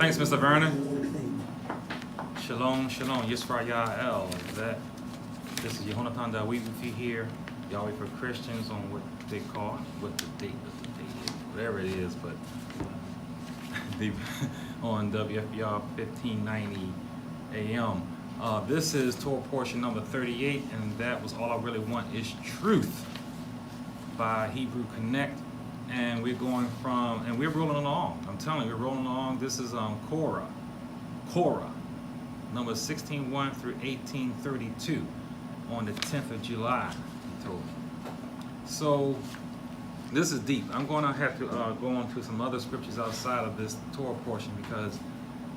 Thanks, Mr. Vernon. Shalom, shalom. Yisrael. This is Yehonatan that we with you here, Yahweh for Christians on what they call, what the date is, whatever it is, but on WFBR 1590 AM. This is Torah portion number 38, and that was All I Really Want Is Truth by Hebrew Connect. And we're going from, and we're rolling along. I'm telling you, we're rolling along. This is Korah, number 16:1 through 18:32 on the 10th of July, he told me. So this is deep. I'm going to have to go on to some other scriptures outside of this Torah portion, because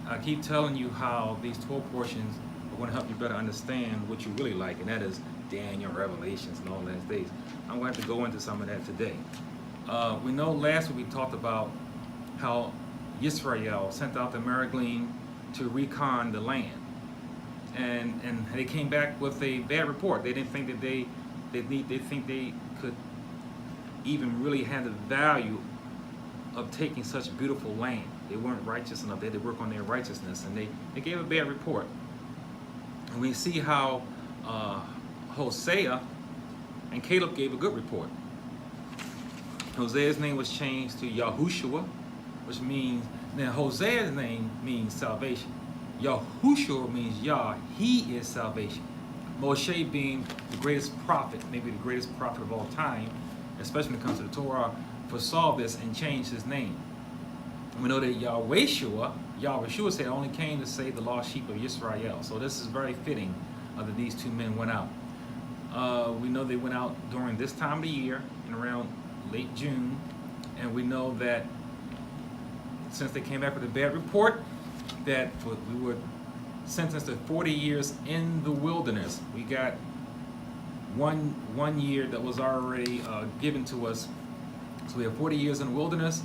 I keep telling you how these Torah portions are going to help you better understand what you really like, and that is Daniel, Revelations, and all last days. I'm going to have to go into some of that today. We know last week we talked about how Yisrael sent out the Meraglim to recon the land, and they came back with a bad report. They didn't think that they think they could even really have the value of taking such beautiful land. They weren't righteous enough. They had to work on their righteousness, and they gave a bad report. And we see how Hosea and Caleb gave a good report. Hosea's name was changed to Yahushua, which means, now Hosea's name means salvation. Yahushua means Yah, he is salvation. Moshe being the greatest prophet, maybe the greatest prophet of all time, especially when it comes to the Torah, foresaw this and changed his name. We know that Yahushua said only came to save the lost sheep of Yisrael. So this is very fitting that these two men went out. We know they went out during this time of the year, in around late June, and we know that since they came back with a bad report, that we were sentenced to 40 years in the wilderness. We got one year that was already given to us, so we have 40 years in the wilderness,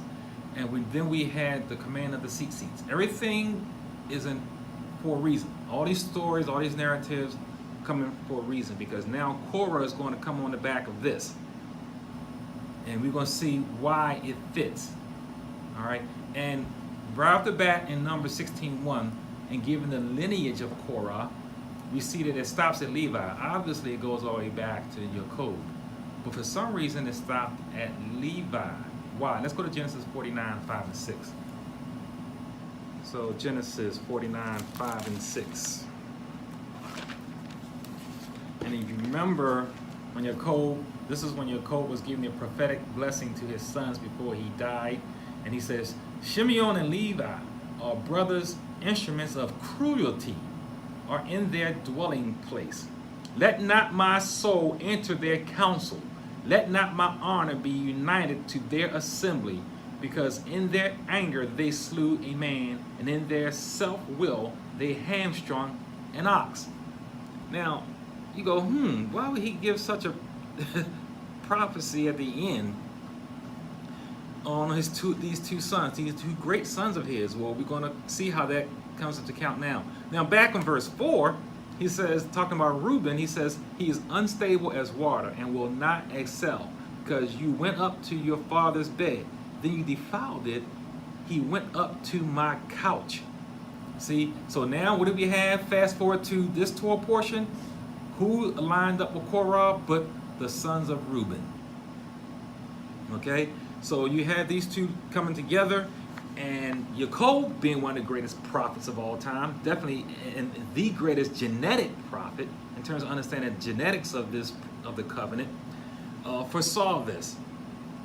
and then we had the command of the seats. Everything isn't for a reason. All these stories, all these narratives coming for a reason, because now Korah is going to come on the back of this. And we're going to see why it fits. All right. And right off the bat in number 16:1, and given the lineage of Korah, we see that it stops at Levi. Obviously, it goes all the way back to Jacob. But for some reason, it stopped at Levi. Why? Let's go to Genesis 49, 5, and 6. So Genesis 49, 5, and 6. And if you remember, when Jacob, this is when Jacob was giving a prophetic blessing to his sons before he died. And he says, Shimeon and Levi are brothers, instruments of cruelty are in their dwelling place. Let not my soul enter their council. Let not my honor be united to their assembly, because in their anger they slew a man, and in their self-will they hamstrung an ox. Now, you go, why would he give such a prophecy at the end on these two sons, these two great sons of his? Well, we're going to see how that comes into account now. Now, back in verse 4, he says, talking about Reuben, he says, he is unstable as water and will not excel, because you went up to your father's bed, then you defiled it. He went up to my couch. See, so now what do we have? Fast forward to this Torah portion. Who lined up with Korah but the sons of Reuben? Okay, so you had these two coming together, and Jacob being one of the greatest prophets of all time, definitely and the greatest genetic prophet in terms of understanding the genetics of the covenant, foresaw this.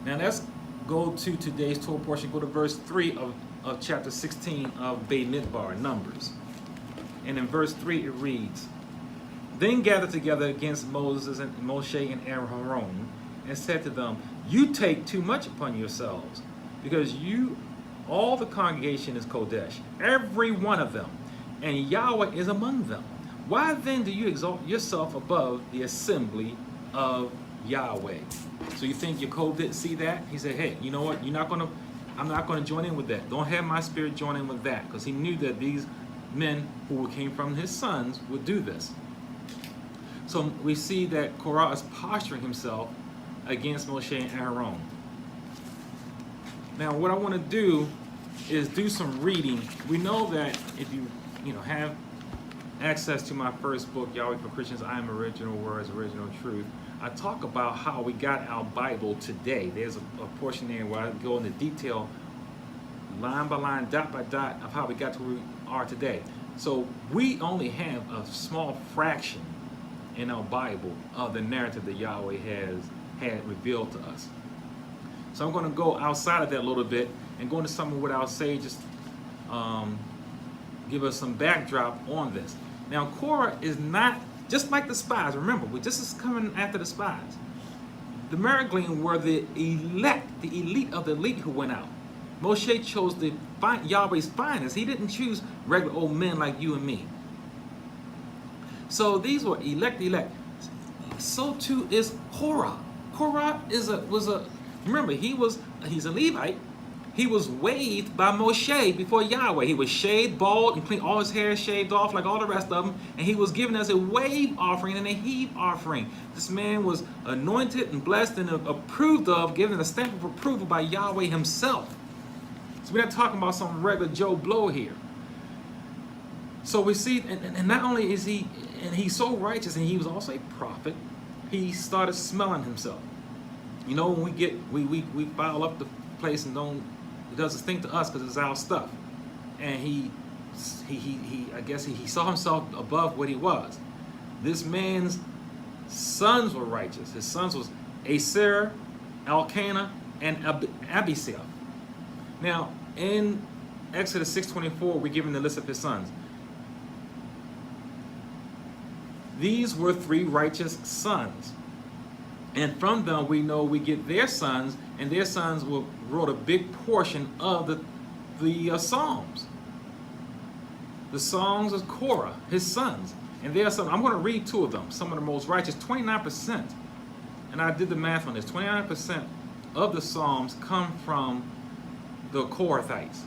Now let's go to today's Torah portion. Go to verse 3 of chapter 16 of Beit Midbar, Numbers, and in verse 3 it reads, Then gathered together against Moses and Moshe and Aaron, and said to them, You take too much upon yourselves, because all the congregation is Kodesh, every one of them, and Yahweh is among them. Why then do you exalt yourself above the assembly of Yahweh? So you think Jacob didn't see that? He said, hey, you know what? I'm not going to join in with that. Don't have my spirit join in with that, because he knew that these men who came from his sons would do this. So we see that Korah is posturing himself against Moshe and Aaron. Now what I want to do is do some reading. We know that if you have access to my first book, Yahweh for Christians, I Am Original Words, Original Truth, I talk about how we got our Bible today. There's a portion there where I go into detail, line by line, dot by dot, of how we got to where we are today. So we only have a small fraction in our Bible of the narrative that Yahweh had revealed to us. So I'm going to go outside of that a little bit and go into something what I'll say, just give us some backdrop on this. Now, Korah is not just like the spies. Remember, this is coming after the spies. The Meraglim were the elite of the elite who went out. Moshe chose Yahweh's finest. He didn't choose regular old men like you and me. So these were elect. So too is Korah. Korah remember, he's a Levite. He was waved by Moshe before Yahweh. He was shaved, bald, and clean, all his hair shaved off like all the rest of them. And he was given as a wave offering and a heave offering. This man was anointed and blessed and approved of, given a stamp of approval by Yahweh himself. So we're not talking about some regular Joe Blow here. So we see, and not only is he's so righteous, and he was also a prophet, he started smelling himself. You know, when we file up the place and it doesn't stink to us because it's our stuff. And he I guess he saw himself above what he was. This man's sons were righteous. His sons was Aser, Elkanah, and Abisel. Now, in Exodus 6:24, we're given the list of his sons. These were 3 righteous sons. And from them, we know we get their sons, and their sons wrote a big portion of the Psalms. The songs of Korah, his sons. And their sons, I'm going to read 2 of them, some of the most righteous, 29%. And I did the math on this. 29% of the Psalms come from the Korathites.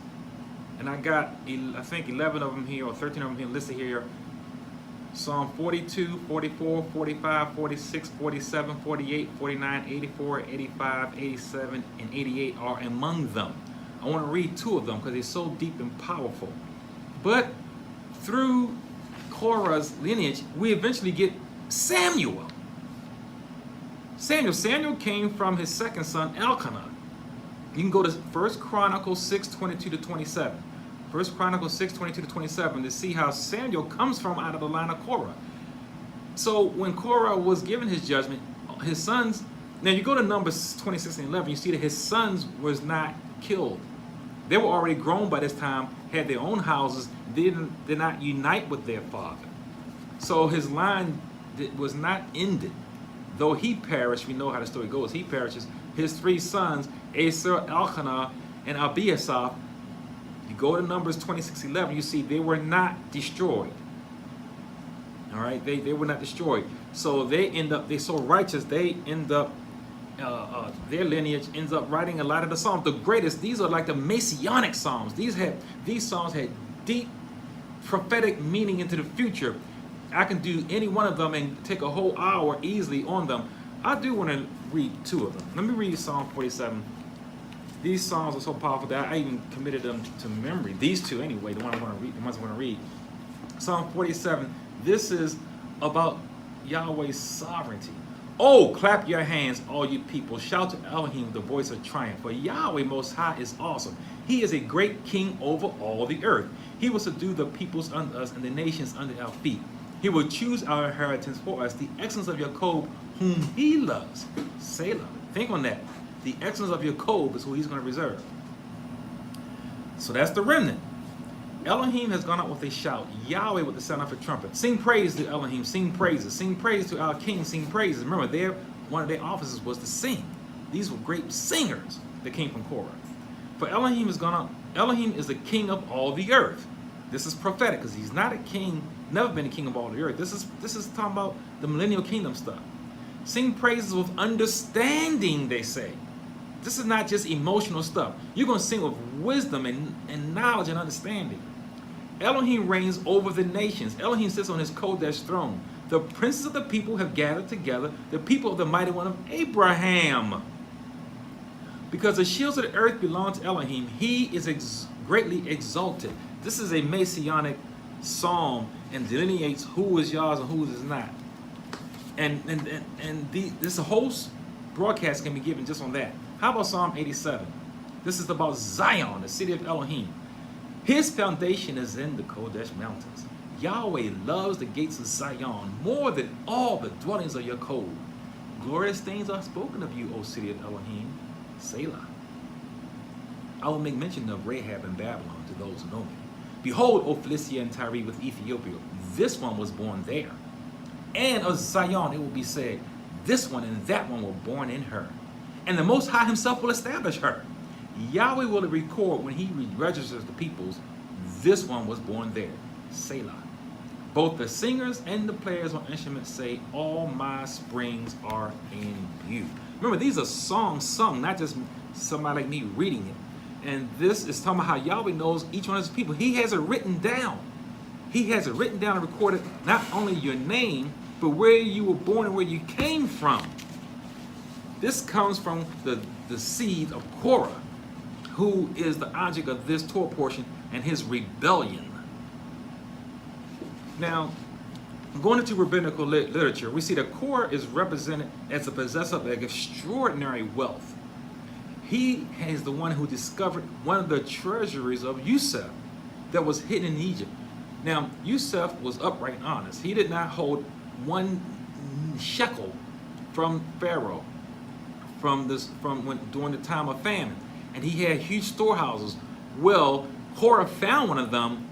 And I got, I think, 11 of them here, or 13 of them here listed here. Psalm 42, 44, 45, 46, 47, 48, 49, 84, 85, 87, and 88 are among them. I want to read 2 of them because they're so deep and powerful. But through Korah's lineage, we eventually get Samuel. Samuel came from his second son, Elkanah. You can go to 1 Chronicles 6:22 to 27. 1 Chronicles 6:22 to 27 to see how Samuel comes from out of the line of Korah. So when Korah was given his judgment, his sons, now you go to Numbers 26 and 11, you see that his sons was not killed. They were already grown by this time, had their own houses, did not unite with their father. So his line was not ended. Though he perished, we know how the story goes, he perishes. His 3 sons, Aser, Elkanah, and Abiasaph, you go to Numbers 26:11, you see they were not destroyed. All right, they were not destroyed. So they're so righteous, they end up, their lineage ends up writing a lot of the Psalms. The greatest, these are like the Messianic Psalms. These Psalms had deep prophetic meaning into the future. I can do any one of them and take a whole hour easily on them. I do want to read 2 of them. Let me read Psalm 47. These Psalms are so powerful that I even committed them to memory. These 2 anyway, the ones I want to read. Psalm 47, this is about Yahweh's sovereignty. Oh, clap your hands, all you people. Shout to Elohim, the voice of triumph. For Yahweh Most High is awesome. He is a great king over all the earth. He will subdue the peoples under us and the nations under our feet. He will choose our inheritance for us, the excellence of Jacob, whom he loves. Selah. Think on that. The excellence of Jacob is who he's going to reserve. So that's the remnant. Elohim has gone out with a shout. Yahweh with the sound of a trumpet. Sing praise to Elohim. Sing praises. Sing praise to our King. Sing praises. Remember, one of their offices was to sing. These were great singers that came from Korah. For Elohim has gone out. Elohim is the king of all the earth. This is prophetic because he's not a king, never been a king of all the earth. This is talking about the millennial kingdom stuff. Sing praises with understanding, they say. This is not just emotional stuff. You're going to sing with wisdom and knowledge and understanding. Elohim reigns over the nations. Elohim sits on his Kodesh throne. The princes of the people have gathered together, the people of the mighty one of Abraham. Because the shields of the earth belong to Elohim, he is greatly exalted. This is a messianic psalm and delineates who is Yah's and who is not. This whole broadcast can be given just on that. How about Psalm 87? This is about Zion, the city of Elohim. His foundation is in the Kodesh mountains. Yahweh loves the gates of Zion more than all the dwellings of Yaakov. Glorious things are spoken of you, O city of Elohim. Selah. I will make mention of Rahab and Babylon to those who know me. Behold, O Philistia and Tyre with Ethiopia, this one was born there. And of Zion it will be said, this one and that one were born in her. And the Most High himself will establish her. Yahweh will record when he registers the peoples, this one was born there. Selah. Both the singers and the players on instruments say, all my springs are in you. Remember, these are songs sung, not just somebody like me reading it. And this is talking about how Yahweh knows each one of his people. He has it written down. He has it written down and recorded not only your name, but where you were born and where you came from. This comes from the seed of Korah, who is the object of this Torah portion and his rebellion. Now, going into rabbinical literature, we see that Korah is represented as a possessor of extraordinary wealth. He is the one who discovered one of the treasuries of Yusuf that was hidden in Egypt. Now, Yusuf was upright and honest. He did not hold one shekel from Pharaoh during the time of famine. And he had huge storehouses. Well, Korah found one of them.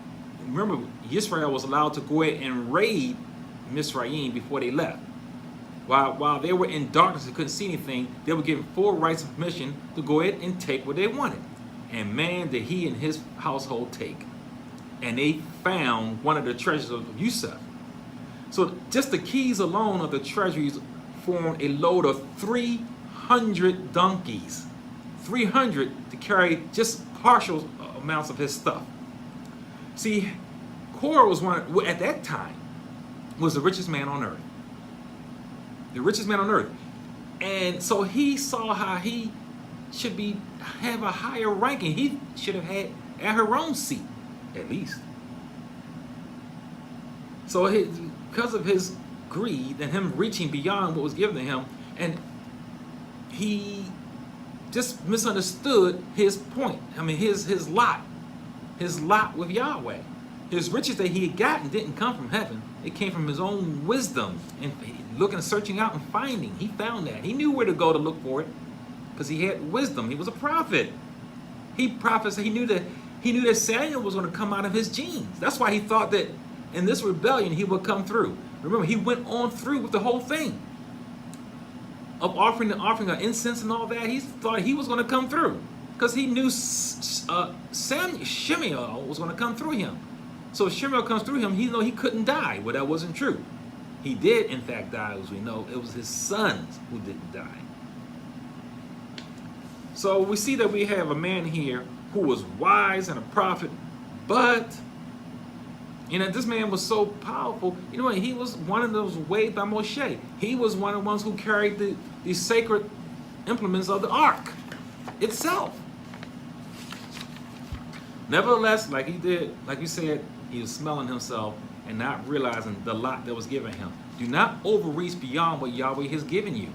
Remember, Israel was allowed to go ahead and raid Mizraim before they left. While they were in darkness and couldn't see anything, they were given full rights and permission to go ahead and take what they wanted. And man, did he and his household take. And they found one of the treasures of Yusuf. So just the keys alone of the treasuries formed a load of 300 donkeys. 300 to carry just partial amounts of his stuff. See, Korah was at that time, was the richest man on earth. The richest man on earth. And so he saw how he should have a higher ranking. He should have had at her own seat, at least. So because of his greed and him reaching beyond what was given to him, and he just misunderstood his point. I mean, his lot with Yahweh. His riches that he had gotten didn't come from heaven. It came from his own wisdom and looking, searching out and finding. He found that. He knew where to go to look for it because he had wisdom. He was a prophet. He prophesied. He knew that Samuel was going to come out of his genes. That's why he thought that in this rebellion he would come through. Remember, he went on through with the whole thing of offering of incense and all that. He thought he was going to come through because he knew Shemuel was going to come through him. So if Shemuel comes through him, he knew he couldn't die. Well, that wasn't true. He did, in fact, die, as we know. It was his sons who didn't die. So we see that we have a man here who was wise and a prophet, but this man was so powerful. You know what? He was one of those waved by Moshe. He was one of the ones who carried the sacred implements of the ark itself. Nevertheless, like we said, he was smelling himself and not realizing the lot that was given him. Do not overreach beyond what Yahweh has given you.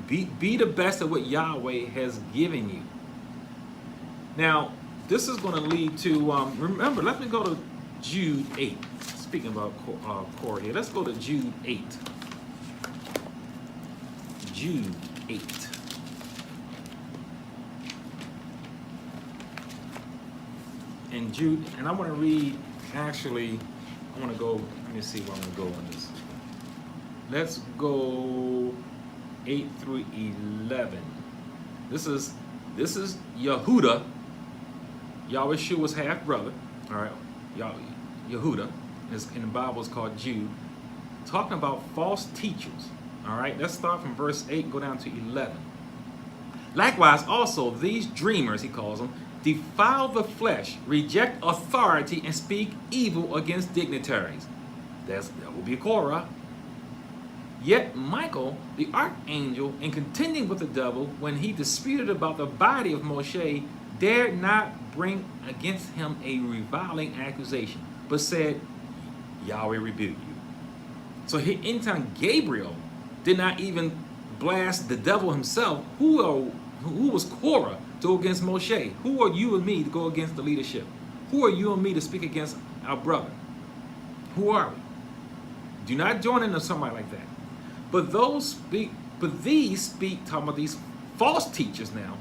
Be the best at what Yahweh has given you. Now, this is going to lead to, remember, let me go to Jude 8. Speaking about Korah here, let's go to Jude 8. Jude 8. And Jude, and I want to read, actually, I want to go, let me see where I'm going to go on this. Let's go 8 through 11. This is Yehuda. Yahweh's half brother, all right, Yehuda, in the Bible is called Jude, talking about false teachers, all right. Let's start from verse 8 and go down to 11. Likewise, also, these dreamers, he calls them, defile the flesh, reject authority, and speak evil against dignitaries. That will be Korah. Yet Michael, the archangel, in contending with the devil, when he disputed about the body of Moshe, dared not bring against him a reviling accusation, but said, Yahweh rebuke you. So anytime Gabriel did not even blast the devil himself, who was Korah to go against Moshe? Who are you and me to go against the leadership? Who are you and me to speak against our brother? Who are we? Do not join into somebody like that. But these speak, talking about these false teachers now,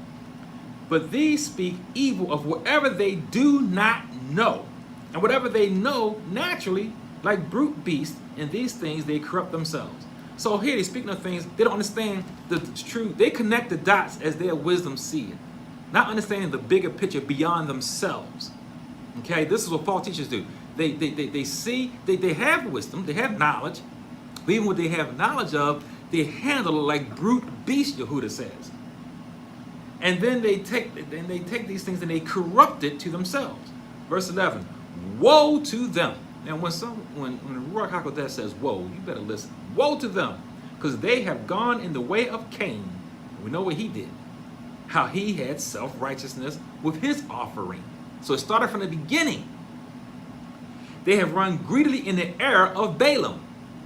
but these speak evil of whatever they do not know. And whatever they know, naturally, like brute beasts, in these things they corrupt themselves. So here they're speaking of things, they don't understand the truth. They connect the dots as their wisdom see it, not understanding the bigger picture beyond themselves. Okay, this is what false teachers do. They see, they have wisdom, they have knowledge, but even what they have knowledge of, they handle it like brute beasts, Yehuda says. And then they take these things and they corrupt it to themselves. Verse 11, woe to them. Now when the Ruach HaKodesh says woe, you better listen. Woe to them, because they have gone in the way of Cain. We know what he did. How he had self-righteousness with his offering. So it started from the beginning. They have run greedily in the error of Balaam.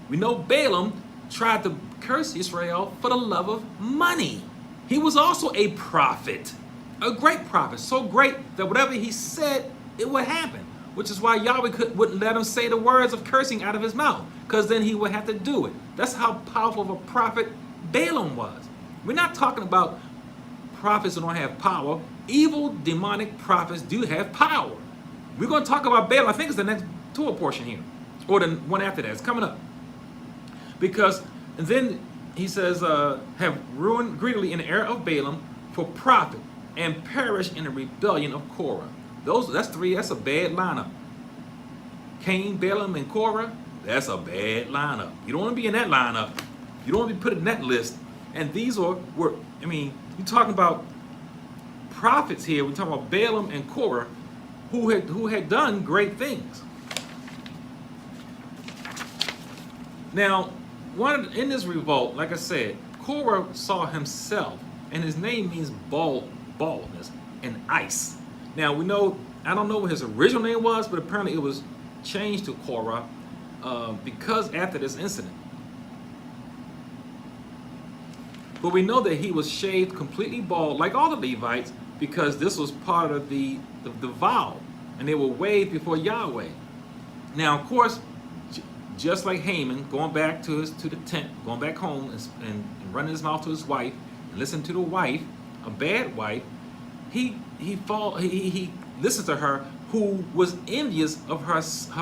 We know Balaam tried to curse Israel for the love of money. He was also a prophet, a great prophet, so great that whatever he said, it would happen. Which is why Yahweh wouldn't let him say the words of cursing out of his mouth, because then he would have to do it. That's how powerful of a prophet Balaam was. We're not talking about prophets who don't have power. Evil, demonic prophets do have power. We're going to talk about Balaam. I think it's the next Torah portion here, or the one after that. It's coming up. Because, and then he says, have ruined greedily in the error of Balaam for profit, and perished in the rebellion of Korah. That's three. That's a bad lineup. Cain, Balaam, and Korah. That's a bad lineup. You don't want to be in that lineup. You don't want to be put in that list. And these were I mean, you're talking about prophets here. We're talking about Balaam and Korah, who had done great things. Now, in this revolt, like I said, Korah saw himself, and his name means baldness and ice. Now we know, I don't know what his original name was, but apparently it was changed to Korah because after this incident. But we know that he was shaved completely bald, like all the Levites, because this was part of the vow, and they were waved before Yahweh. Now, of course, just like Haman, going back to the tent, going back home and running his mouth to his wife, and listening to the wife, a bad wife, he listened to her, who was envious of her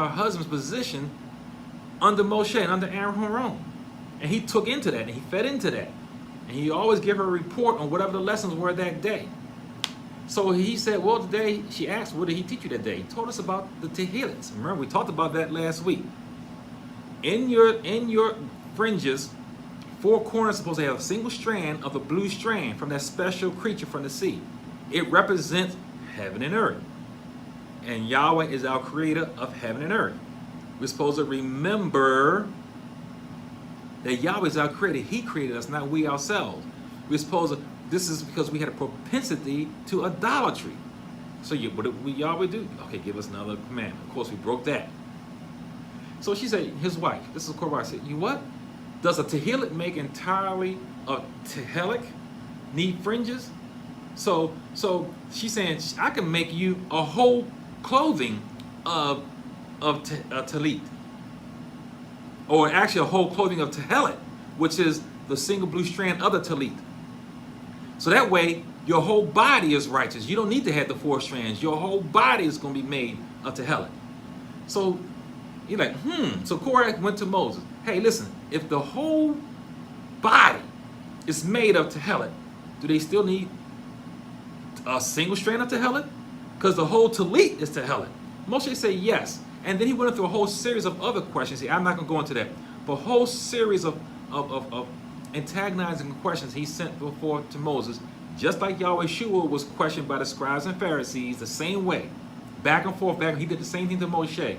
husband's position under Moshe and under Aaron, and he took into that, and he fed into that, and he always gave her a report on whatever the lessons were that day. So he said, well, today, she asked, what did he teach you that day? He told us about the Tehillits. Remember, we talked about that last week. In your fringes, 4 corners are supposed to have a single strand of the blue strand from that special creature from the sea. It represents heaven and earth. And Yahweh is our creator of heaven and earth. We're supposed to remember that Yahweh is our creator. He created us, not we ourselves. We're supposed to, this is because we had a propensity to idolatry. So what did Yahweh do? Okay, give us another commandment. Of course, we broke that. So she said, his wife, this is Korah, said, you what? Does a Tehillit make entirely of Tehillik need fringes? So she's saying, I can make you a whole clothing of Talit. Or actually a whole clothing of Tehillit, which is the single blue strand of the Talit. So that way, your whole body is righteous. You don't need to have the 4 strands. Your whole body is going to be made of Tehillit. So you're like, So Korah went to Moses. Hey, listen, if the whole body is made of Tehillit, do they still need a single strand of Tehillit? Because the whole Talit is Tehillit. Moshe said yes. And then he went through a whole series of other questions. See, I'm not going to go into that. But a whole series of antagonizing questions he sent before to Moses, just like Yahweh Shua was questioned by the scribes and Pharisees the same way. Back and forth, he did the same thing to Moshe.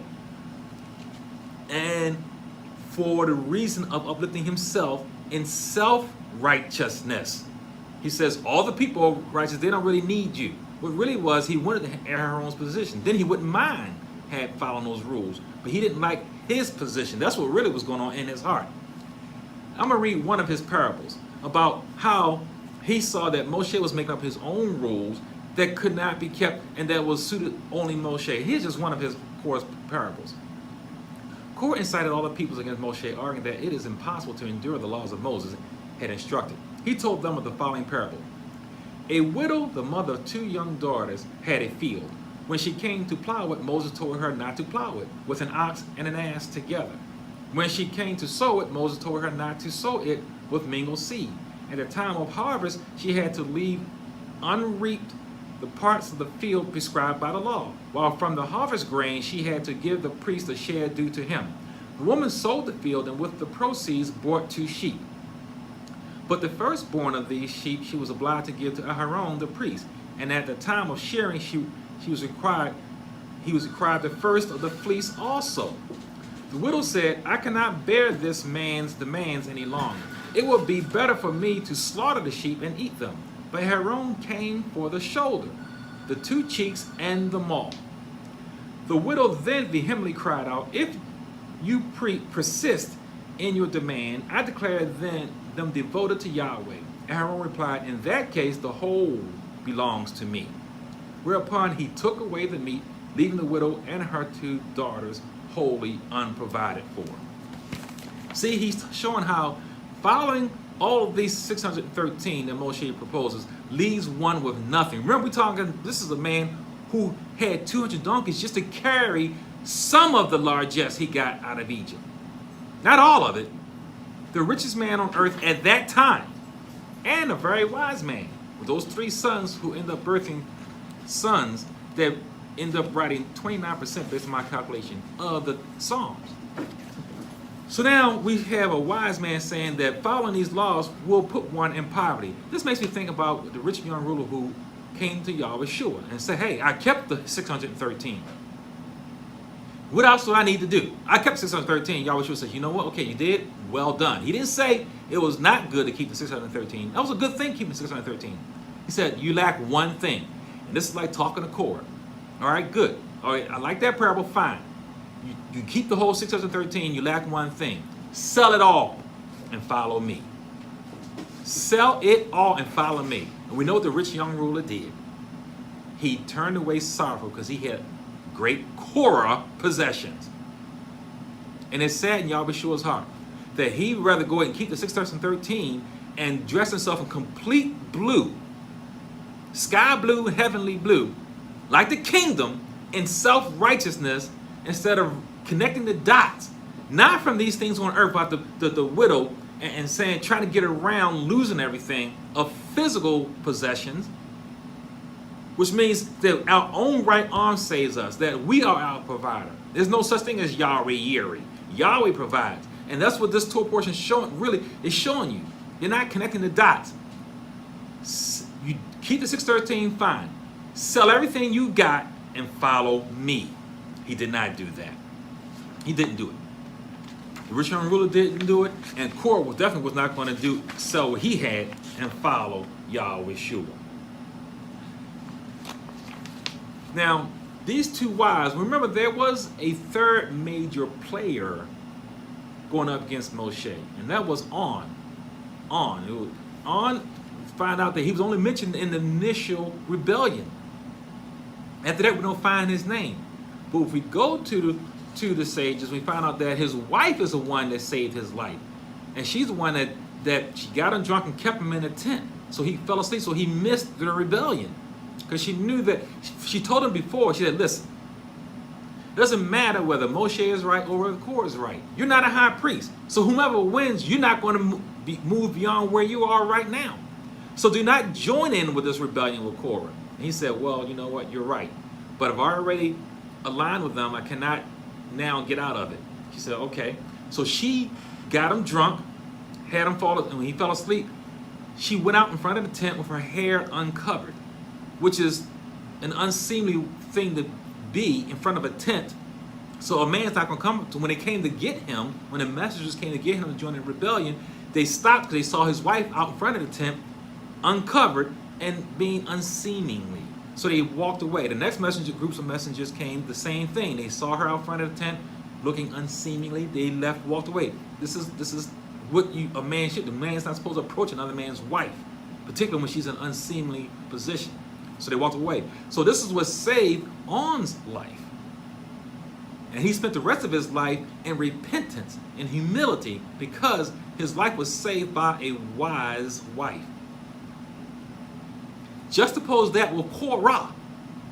And for the reason of uplifting himself in self-righteousness. He says, all the people are righteous, they don't really need you. What really was, he wanted Aaron's position. Then he wouldn't mind following those rules, but he didn't like his position. That's what really was going on in his heart. I'm going to read one of his parables about how he saw that Moshe was making up his own rules that could not be kept and that was suited only Moshe. Here's just one of his Korah's parables. Korah incited all the peoples against Moshe, arguing that it is impossible to endure the laws of Moses had instructed. He told them of the following parable. A widow, the mother of 2 young daughters, had a field. When she came to plow it, Moses told her not to plow it with an ox and an ass together. When she came to sow it, Moses told her not to sow it with mingled seed. At the time of harvest, she had to leave unreaped the parts of the field prescribed by the law, while from the harvest grain she had to give the priest a share due to him. The woman sold the field and with the proceeds bought 2 sheep. But the firstborn of these sheep she was obliged to give to Aaron the priest, and at the time of sharing he was required the first of the fleece also. The widow said, I cannot bear this man's demands any longer. It would be better for me to slaughter the sheep and eat them. But Aaron came for the shoulder, the 2 cheeks, and the maw. The widow then vehemently cried out, if you persist in your demand, I declare them devoted to Yahweh. Aaron replied, in that case, the whole belongs to me. Whereupon he took away the meat, leaving the widow and her 2 daughters wholly unprovided for. See, he's showing how following all of these 613 that Moshe proposes leaves one with nothing. Remember, we're talking, this is a man who had 200 donkeys just to carry some of the largesse he got out of Egypt. Not all of it. The richest man on earth at that time, and a very wise man, with those 3 sons who end up birthing sons that end up writing 29%, based on my calculation, of the Psalms. So now we have a wise man saying that following these laws will put one in poverty. This makes me think about the rich young ruler who came to Yahweh and said, hey, I kept the 613. What else do I need to do? I kept 613. Yahweh says, you know what? Okay, you did? Well done. He didn't say it was not good to keep the 613. That was a good thing, keeping 613. He said, you lack one thing. And this is like talking to Korah. All right, good. All right, I like that parable, fine. You keep the whole 613, you lack one thing. Sell it all and follow me. Sell it all and follow me. And we know what the rich young ruler did. He turned away sorrowful because he had great Korah possessions. And it said in Yahweh's heart that he'd rather go ahead and keep the 613 and dress himself in complete blue, sky blue, heavenly blue, like the kingdom, in self-righteousness, instead of connecting the dots, not from these things on earth, but the widow, and saying, trying to get around losing everything of physical possessions, which means that our own right arm saves us, that we are our provider. There's no such thing as Yahweh Yeri. Yahweh provides. And that's what this Torah portion really is showing you. You're not connecting the dots. You keep the 613, fine. Sell everything you got and follow me. He did not do that. He didn't do it. The rich young ruler didn't do it, and Korah definitely was not going to sell what he had and follow Yahweh Shua. Now, these 2 wives, remember there was a 3rd major player going up against Moshe, and that was On. On find out that he was only mentioned in the initial rebellion. After that, we don't find his name. But if we go to the sages, we find out that his wife is the one that saved his life. And she's the one that she got him drunk and kept him in a tent. So he fell asleep, so he missed the rebellion. Because she knew that, she told him before, she said, listen, it doesn't matter whether Moshe is right or whether Korah is right. You're not a high priest. So whomever wins, you're not going to move beyond where you are right now. So do not join in with this rebellion with Korah. And he said, well, you know what, you're right. But I've already aligned with them, I cannot now get out of it. She said, okay. So she got him drunk, had him fall, and when he fell asleep, she went out in front of the tent with her hair uncovered, which is an unseemly thing to be in front of a tent So a man's not going to come to, when they came to get him, when the messengers came to get him to join the rebellion, they stopped because they saw his wife out in front of the tent, uncovered and being unseemingly. So they walked away. The next messenger, groups of messengers came, the same thing. They saw her out front of the tent, looking unseemingly. They left, walked away. This is what a man should do. A man's not supposed to approach another man's wife, particularly when she's in an unseemly position. So they walked away. So this is what saved On's life. And he spent the rest of his life in repentance, in humility, because his life was saved by a wise wife. Juxtapose that with Korah,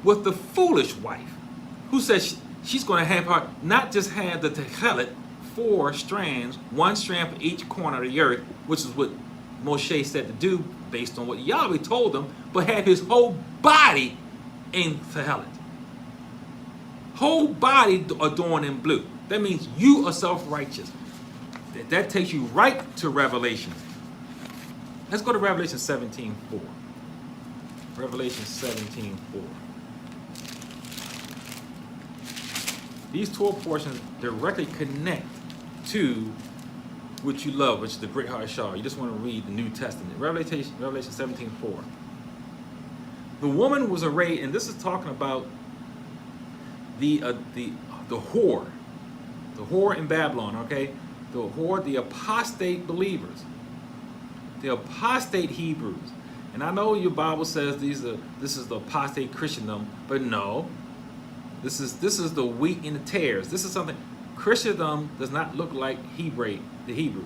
with the foolish wife, who says she's going to have her, not just have the techelet, 4 strands, 1 strand for each corner of the earth, which is what Moshe said to do based on what Yahweh told him, but have his whole body in techelet. Whole body adorned in blue. That means you are self-righteous. That takes you right to Revelation. Let's go to Revelation 17:4. Revelation 17:4. These 12 portions directly connect to what you love, which is the Brit Hadashah. You just want to read the New Testament. Revelation 17:4. The woman was arrayed, and this is talking about the whore in Babylon. Okay, the whore, the apostate believers, the apostate Hebrews. And I know your Bible says this is the apostate Christendom, but no, this is the wheat and the tares. This is something. Christendom does not look like the Hebrews.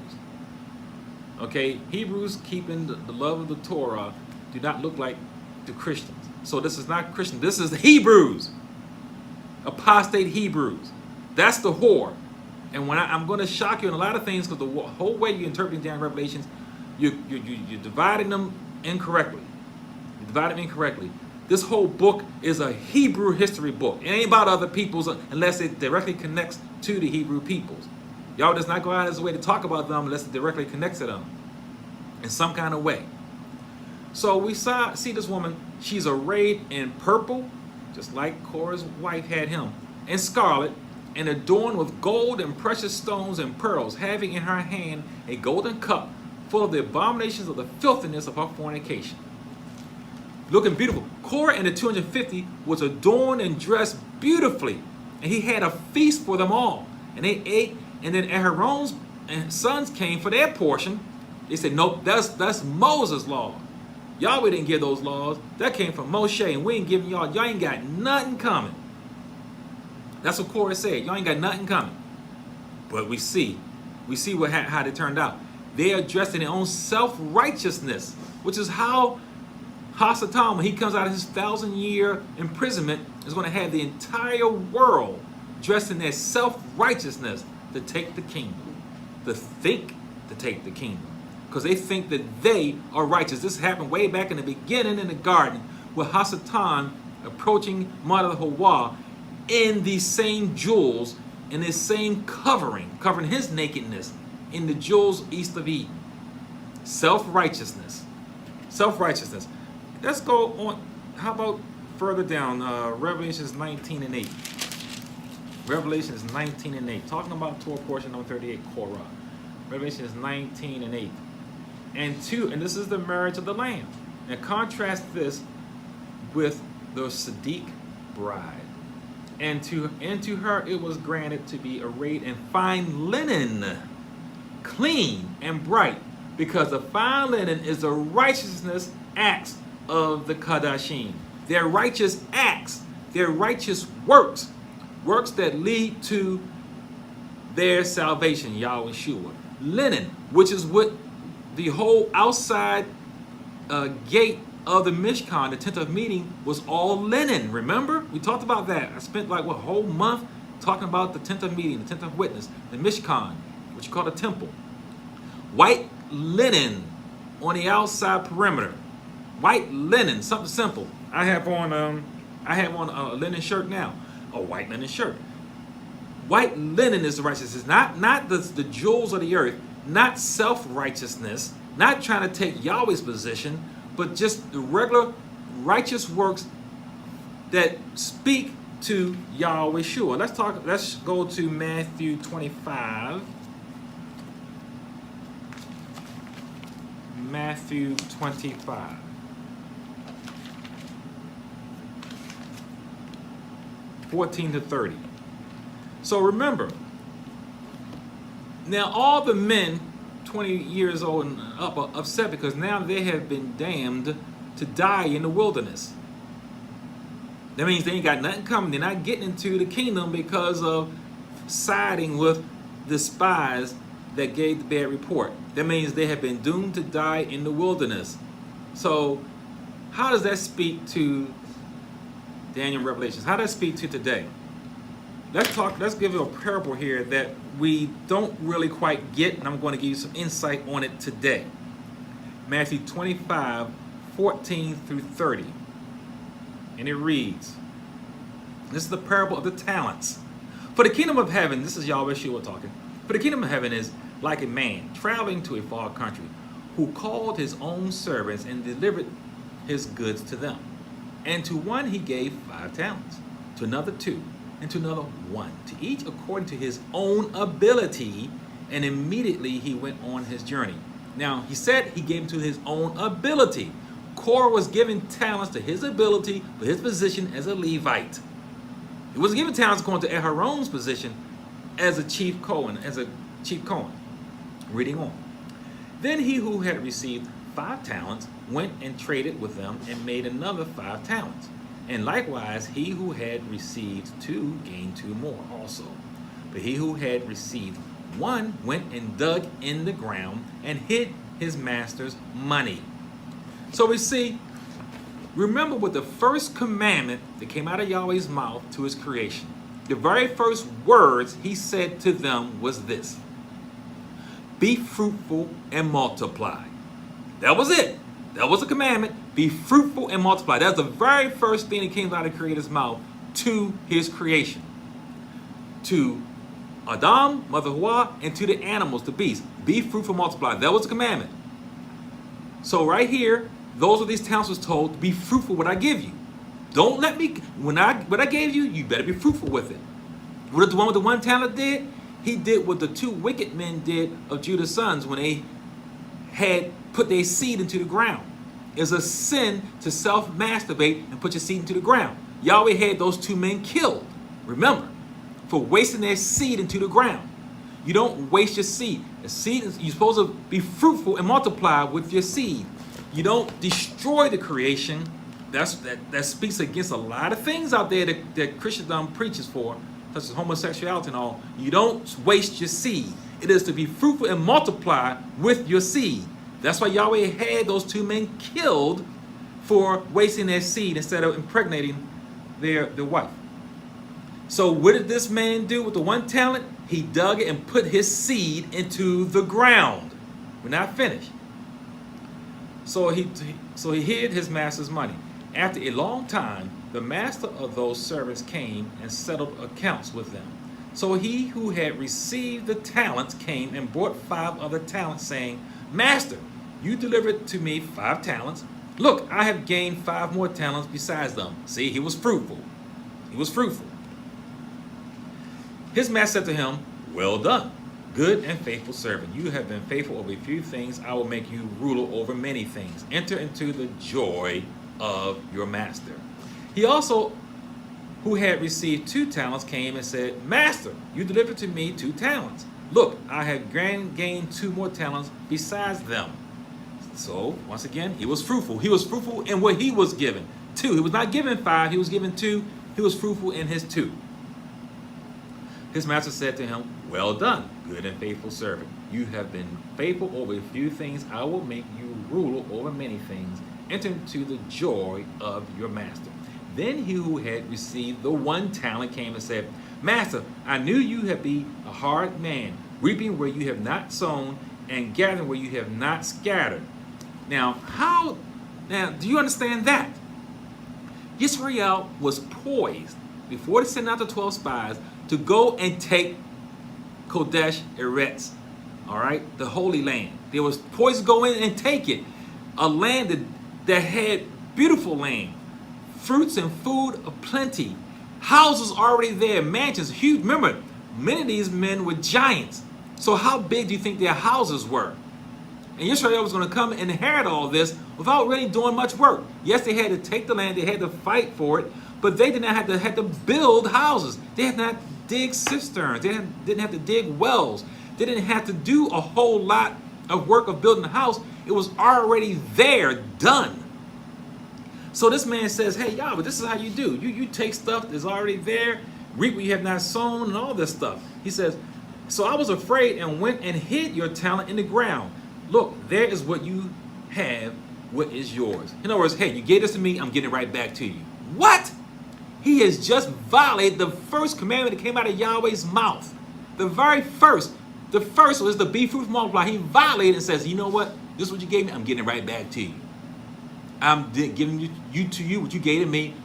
Okay, Hebrews keeping the love of the Torah do not look like the Christians. So this is not Christian. This is the Hebrews, apostate Hebrews. That's the whore. And when I'm going to shock you in a lot of things, because the whole way you interpret down Revelations, you're dividing them incorrectly. You divide them incorrectly. This whole book is a Hebrew history book. It ain't about other peoples unless it directly connects to the Hebrew peoples. Y'all does not go out of his way to talk about them unless it directly connects to them in some kind of way. So we see this woman. She's arrayed in purple, just like Korah's wife had him, and scarlet, and adorned with gold and precious stones and pearls, having in her hand a golden cup full of the abominations of the filthiness of her fornication. Looking beautiful. Korah and the 250 was adorned and dressed beautifully, and he had a feast for them all. And they ate, and then Aaron's sons came for their portion. They said, nope, that's Moses' law. Yahweh didn't give those laws. That came from Moshe, and we ain't giving y'all. Y'all ain't got nothing coming. That's what Korah said. Y'all ain't got nothing coming. But we see how they turned out. They are dressed in their own self-righteousness, which is how Hasatan, when he comes out of his 1,000-year imprisonment, is going to have the entire world dressed in their self-righteousness to take the kingdom, to think to take the kingdom, because they think that they are righteous. This happened way back in the beginning in the garden with Hasatan approaching Mother Hawa in these same jewels, in this same covering his nakedness in the jewels east of Eden. Self-righteousness. Self-righteousness. Let's go on. How about further down? Revelations 19 and 8. Revelations 19 and 8. Talking about Torah portion number 38, Korah. Revelations 19 and 8. And this is the marriage of the Lamb. And contrast this with the Sadiq bride. And to her it was granted to be arrayed in fine linen, clean and bright, because the fine linen is the righteousness acts of the Kadashim. Their righteous acts, their righteous works that lead to their salvation, Yahweh Shua. Linen, which is what the whole outside gate of the Mishkan, the tent of meeting, was all linen. Remember? We talked about that. I spent like a whole month talking about the tent of meeting, the tent of witness, the Mishkan, which you call the temple. White linen on the outside perimeter. White linen, something simple. I have on a linen shirt now, a white linen shirt. White linen is the righteousness, not the jewels of the earth, not self-righteousness, not trying to take Yahweh's position, but just the regular righteous works that speak to Yahweh Shua. Let's go to Matthew 25. Matthew 25. (14 to 30). So remember, now all the men 20 years old and up are upset because now they have been damned to die in the wilderness. That means they ain't got nothing coming. They're not getting into the kingdom because of siding with the spies that gave the bad report. That means they have been doomed to die in the wilderness. So how does that speak to Daniel Revelations? How does that speak to today? Let's give you a parable here that we don't really quite get, and I'm going to give you some insight on it today. Matthew 25, 14 through 30. And it reads, this is the parable of the talents. For the kingdom of heaven, this is Yahweh Shua talking. For the kingdom of heaven is like a man traveling to a far country, who called his own servants and delivered his goods to them. And to one he gave 5 talents, to another 2, and to another 1, to each according to his own ability, and immediately he went on his journey. Now, he said he gave him to his own ability. Korah was given talents to his ability for his position as a Levite. He was given talents according to Aaron's position as a chief Cohen, Reading on. Then he who had received 5 talents went and traded with them and made another 5 talents. And likewise, he who had received 2 gained 2 more also. But he who had received 1 went and dug in the ground and hid his master's money. So we see, remember what the first commandment that came out of Yahweh's mouth to his creation. The very first words he said to them was this: be fruitful and multiply. That was it. That was a commandment. Be fruitful and multiply. That's the very first thing that came out of the Creator's mouth to his creation. To Adam, Mother Hawa, and to the animals, the beasts. Be fruitful and multiply. That was a commandment. So right here, those of these talents was told to be fruitful what I give you. Don't let me, what I gave you, you better be fruitful with it. What did the one with the 1 talent did? He did what the 2 wicked men did of Judah's sons when they had put their seed into the ground. It's a sin to self-masturbate and put your seed into the ground. Yahweh had those 2 men killed, remember, for wasting their seed into the ground. You don't waste your seed. The seed is, you're supposed to be fruitful and multiply with your seed. You don't destroy the creation. That speaks against a lot of things out there that Christendom preaches for, such as homosexuality and all. You don't waste your seed. It is to be fruitful and multiply with your seed. That's why Yahweh had those 2 men killed for wasting their seed instead of impregnating their wife. So what did this man do with the 1 talent? He dug it and put his seed into the ground. We're not finished. So he hid his master's money. After a long time, the master of those servants came and settled accounts with them. So he who had received the talents came and brought 5 other talents, saying, Master, you delivered to me 5 talents. Look, I have gained 5 more talents besides them. See, he was fruitful. He was fruitful. His master said to him, well done, good and faithful servant. You have been faithful over a few things. I will make you ruler over many things. Enter into the joy of your master. He also, who had received 2 talents, came and said, Master, you delivered to me 2 talents. Look, I have gained 2 more talents besides them. So, once again, he was fruitful. He was fruitful in what he was given. 2. He was not given 5. He was given 2. He was fruitful in his 2. His master said to him, well done, good and faithful servant. You have been faithful over a few things. I will make you ruler over many things. Enter into the joy of your master. Then he who had received the 1 talent came and said, Master, I knew you to be a hard man, reaping where you have not sown and gathering where you have not scattered. Now, do you understand that? Israel was poised, before they sent out the 12 spies, to go and take Kodesh Eretz, all right, the Holy Land. They was poised to go in and take it, a land that had beautiful land, fruits and food of plenty, Houses already there, mansions, huge. Remember, many of these men were giants. So how big do you think their houses were? And Israel was going to come and inherit all this without really doing much work. Yes, they had to take the land, they had to fight for it, but they did not have to build houses. They had not dig cisterns. They didn't have to dig wells. They didn't have to do a whole lot of work of building a house. It was already there, done. So this man says, hey, y'all, but this is how you do. You take stuff that's already there, reap what you have not sown, and all this stuff. He says, so I was afraid and went and hid your talent in the ground. Look, there is what you have, what is yours. In other words, hey, you gave this to me, I'm getting it right back to you. What? He has just violated the first commandment that came out of Yahweh's mouth. The very first. The first was to be fruitful, multiply. He violated and says, you know what? This is what you gave me, I'm getting it right back to you. I'm giving you what you gave to me.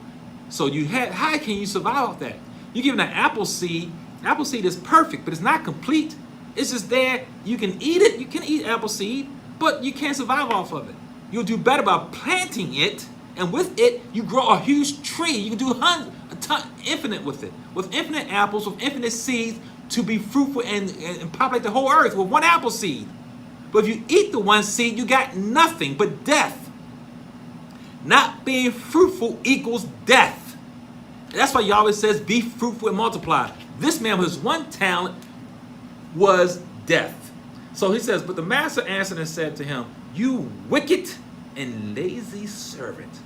So how can you survive off that? You're giving an apple seed. Apple seed is perfect, but it's not complete. It's just there. You can eat it. You can eat apple seed, but you can't survive off of it. You'll do better by planting it, and with it, you grow a huge tree. You can do infinite with it. With infinite apples, with infinite seeds to be fruitful and populate the whole earth with one apple seed. But if you eat the one seed, you got nothing but death. Not being fruitful equals death. And that's why Yahweh says, be fruitful and multiply. This man with his one talent was death. So he says, but the master answered and said to him, you wicked and lazy servant.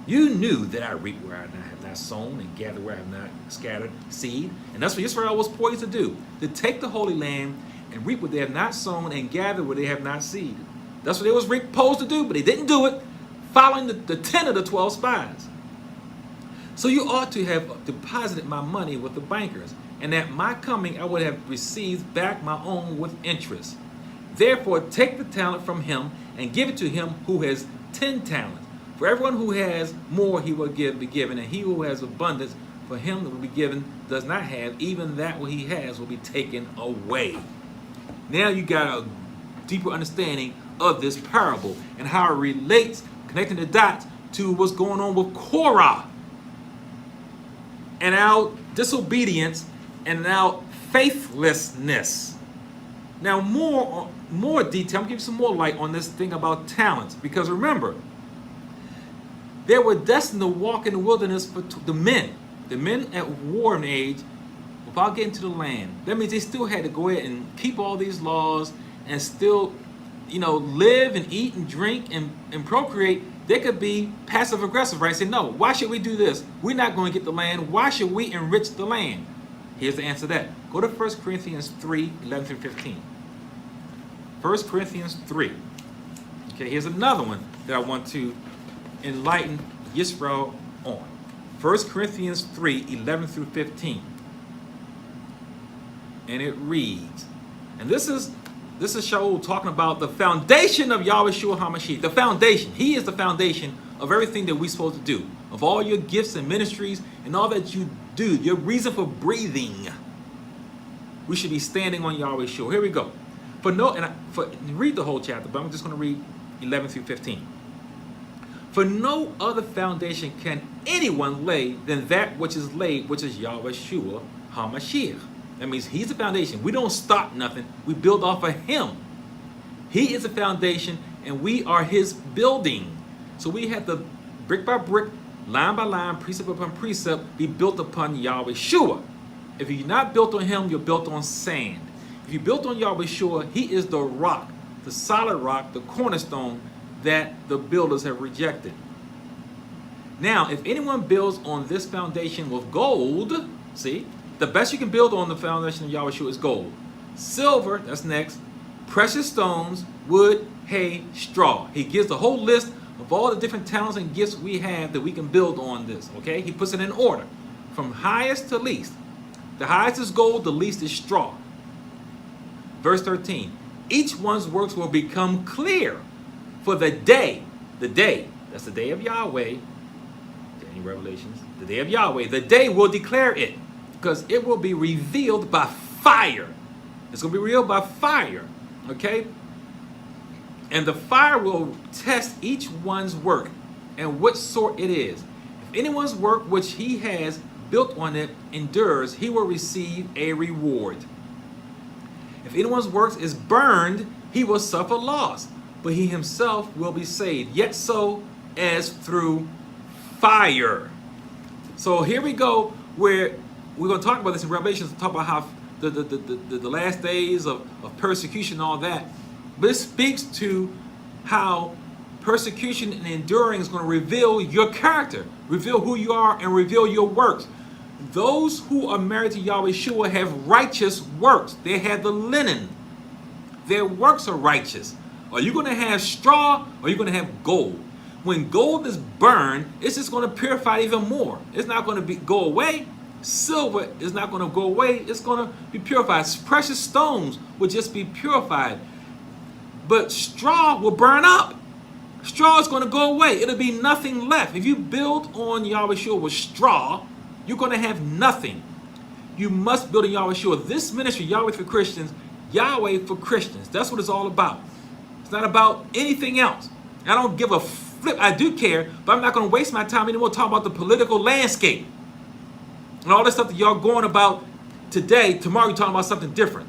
You knew that I reap where I have not sown and gather where I have not scattered seed. And that's what Israel was poised to do. To take the Holy Land and reap what they have not sown and gather where they have not seeded. That's what they was supposed to do, but they didn't do it, following the 10 of the 12 spies. So you ought to have deposited my money with the bankers, and at my coming I would have received back my own with interest. Therefore take the talent from him and give it to him who has 10 talents. For everyone who has more he will be given, and he who has abundance, for him that will be given does not have, even that what he has will be taken away. Now you got a deeper understanding of this parable and how it relates, connecting the dots to what's going on with Korah and our disobedience and our faithlessness. Now more detail, I'm gonna give you some more light on this thing about talents, because remember, they were destined to walk in the wilderness for the men at warring age without getting to the land. That means they still had to go ahead and keep all these laws and still, live and eat and drink and procreate. They could be passive aggressive, right? Say, no, why should we do this? We're not going to get the land. Why should we enrich the land? Here's the answer to that. Go to 1 Corinthians 3, 11 through 15. 1 Corinthians 3. Okay, here's another one that I want to enlighten Yisrael on. 1 Corinthians 3, 11 through 15. And it reads, and this is Shaul talking about the foundation of Yahweh Shua HaMashiach. The foundation. He is the foundation of everything that we're supposed to do. Of all your gifts and ministries and all that you do. Your reason for breathing. We should be standing on Yahweh Shua. Here we go. Read the whole chapter, but I'm just going to read 11 through 15. For no other foundation can anyone lay than that which is laid, which is Yahweh Shua HaMashiach. That means he's the foundation. We don't start nothing. We build off of him. He is the foundation, and we are his building. So we have to, brick by brick, line by line, precept upon precept, be built upon Yahweh Shua. If you're not built on him, you're built on sand. If you're built on Yahweh Shua, he is the rock, the solid rock, the cornerstone that the builders have rejected. Now, if anyone builds on this foundation with gold, see, the best you can build on the foundation of Yahweh Shua is gold. Silver, that's next, precious stones, wood, hay, straw. He gives the whole list of all the different talents and gifts we have that we can build on this, okay? He puts it in order, from highest to least. The highest is gold, the least is straw. Verse 13, each one's works will become clear, for the day, that's the day of Yahweh, Daniel Revelations, the day of Yahweh, the day will declare it, because it will be revealed by fire. It's going to be revealed by fire, okay? And the fire will test each one's work and what sort it is. If anyone's work which he has built on it endures, he will receive a reward. If anyone's works is burned, he will suffer loss, but he himself will be saved, yet so as through fire. So here we go, where we're going to talk about this in Revelation, talk about how the last days of persecution and all that. But it speaks to how persecution and enduring is going to reveal your character, reveal who you are, and reveal your works. Those who are married to Yahweh Shua have righteous works. They have the linen. Their works are righteous. Are you going to have straw, or are you going to have gold? When gold is burned, it's just going to purify even more. It's not going to go away. Silver is not going to go away. It's going to be purified. Precious stones will just be purified. But straw will burn up. Straw is going to go away. It'll be nothing left. If you build on Yahweh Shua with straw, you're going to have nothing. You must build in Yahweh Shua. This ministry, Yahweh for Christians, Yahweh for Christians. That's what it's all about. It's not about anything else. I don't give a flip. I do care, but I'm not going to waste my time anymore talking about the political landscape and all this stuff that y'all going about today. Tomorrow you're talking about something different.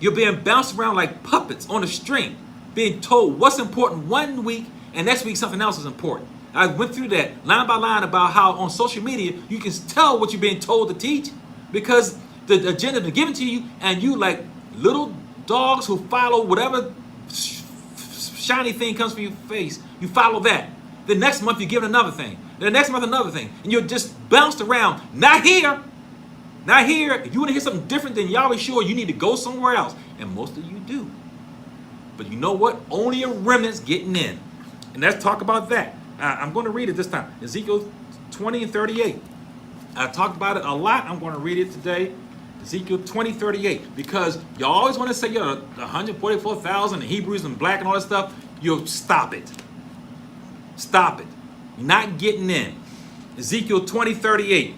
You're being bounced around like puppets on a string, being told what's important one week and next week something else is important. I went through that line by line about how on social media you can tell what you're being told to teach because the agenda has been given to you, and you like little dogs who follow whatever shiny thing comes from your face. You follow that. The next month you're given another thing. The next month another thing. And you're just bounced around. Not here. Not here. If you want to hear something different than Yahweh Shua, you need to go somewhere else. And most of you do. But you know what? Only a remnant's getting in. And let's talk about that. I'm going to read it this time. Ezekiel 20 and 38. I talked about it a lot. I'm going to read it today. Ezekiel 20:38. Because you always want to say you're 144,000 and Hebrews and black and all that stuff. You'll stop it. Stop it. You're not getting in. Ezekiel 20:38.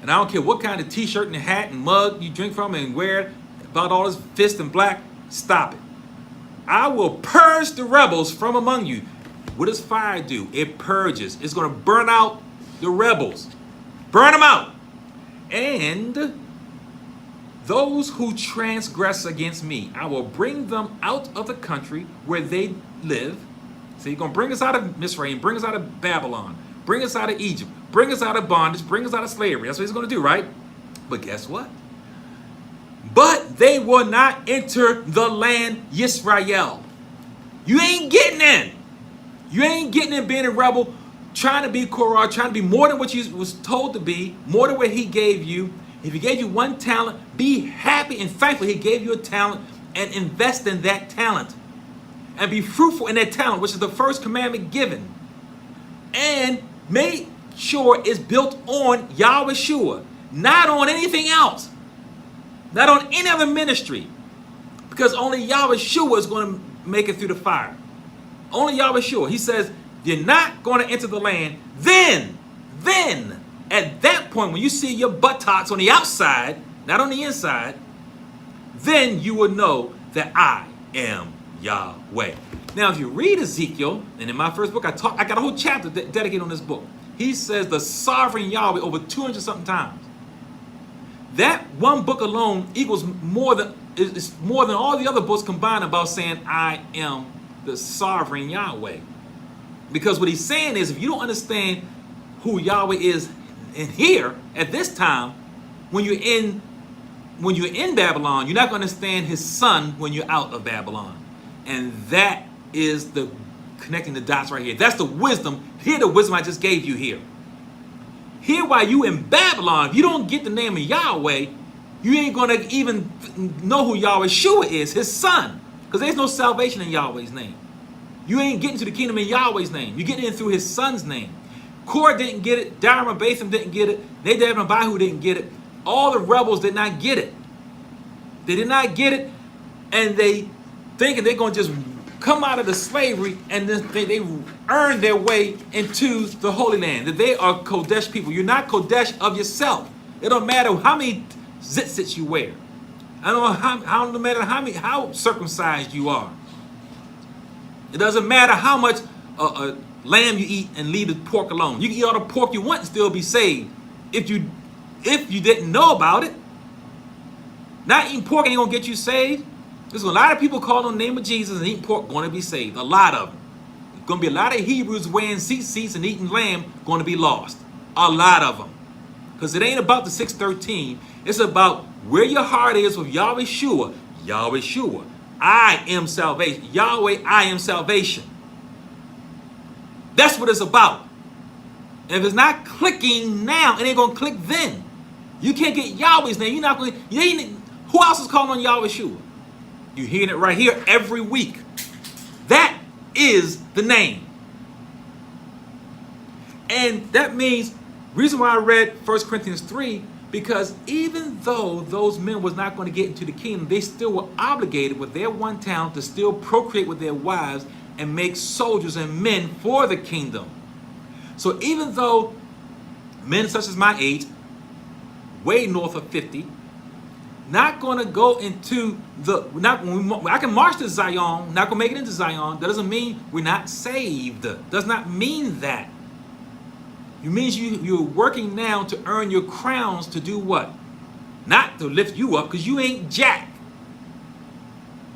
And I don't care what kind of t-shirt and hat and mug you drink from and wear about all this fist and black. Stop it. I will purge the rebels from among you. What does fire do? It purges. It's going to burn out the rebels. Burn them out. And those who transgress against me, I will bring them out of the country where they live. So you're going to bring us out of Misraim, bring us out of Babylon, bring us out of Egypt, bring us out of bondage, bring us out of slavery. That's what he's going to do, right? But guess what? But they will not enter the land Yisrael. You ain't getting in. You ain't getting in being a rebel, trying to be Korah, trying to be more than what you was told to be, more than what he gave you. If he gave you one talent, be happy and thankful he gave you a talent and invest in that talent. And be fruitful in that talent, which is the first commandment given. And make sure it's built on Yahweh Shua, not on anything else. Not on any other ministry. Because only Yahweh Shua is going to make it through the fire. Only Yahweh Shua. He says, you're not going to enter the land. Then, at that point, when you see your buttocks on the outside, not on the inside, then you will know that I am Yahweh. Now, if you read Ezekiel, and in my first book, I got a whole chapter dedicated on this book. He says the sovereign Yahweh over 200 something times. That one book alone equals more than all the other books combined about saying I am the sovereign Yahweh. Because what he's saying is, if you don't understand who Yahweh is in here at this time, when you're in Babylon, you're not going to understand his son when you're out of Babylon. And that is the connecting the dots right here. That's the wisdom. Hear the wisdom I just gave you here. Here, while you in Babylon, if you don't get the name of Yahweh, you ain't going to even know who Yahweh Shua is, his son. Because there's no salvation in Yahweh's name. You ain't getting to the kingdom in Yahweh's name. You're getting in through his son's name. Korah didn't get it. Dara and Batham didn't get it. Nadab and Abihu didn't get it. All the rebels did not get it. They did not get it. And they thinking they're going to just come out of the slavery and then they earn their way into the Holy Land. That they are Kodesh people. You're not Kodesh of yourself. It don't matter how many tzitzits you wear. I don't know no matter how circumcised you are. It doesn't matter how much lamb you eat and leave the pork alone. You can eat all the pork you want and still be saved. if you didn't know about it. Not eating pork ain't gonna get you saved. There's a lot of people calling on the name of Jesus and eating pork going to be saved. A lot of them. There's going to be a lot of Hebrews wearing seats and eating lamb going to be lost. A lot of them. Because it ain't about the 613. It's about where your heart is with Yahweh Shua. Yahweh Shua. I am salvation. Yahweh, I am salvation. That's what it's about. And if it's not clicking now, it ain't going to click then. You can't get Yahweh's name. You're not going to... Who else is calling on Yahweh Shua? You're hearing it right here every week. That is the name. And that means, reason why I read 1 Corinthians 3, because even though those men was not going to get into the kingdom, they still were obligated with their one town to still procreate with their wives and make soldiers and men for the kingdom. So even though men such as my age, way north of 50, not going to go into I can march to Zion, not going to make it into Zion. That doesn't mean we're not saved. Does not mean that. It means you're working now to earn your crowns to do what? Not to lift you up, because you ain't jack.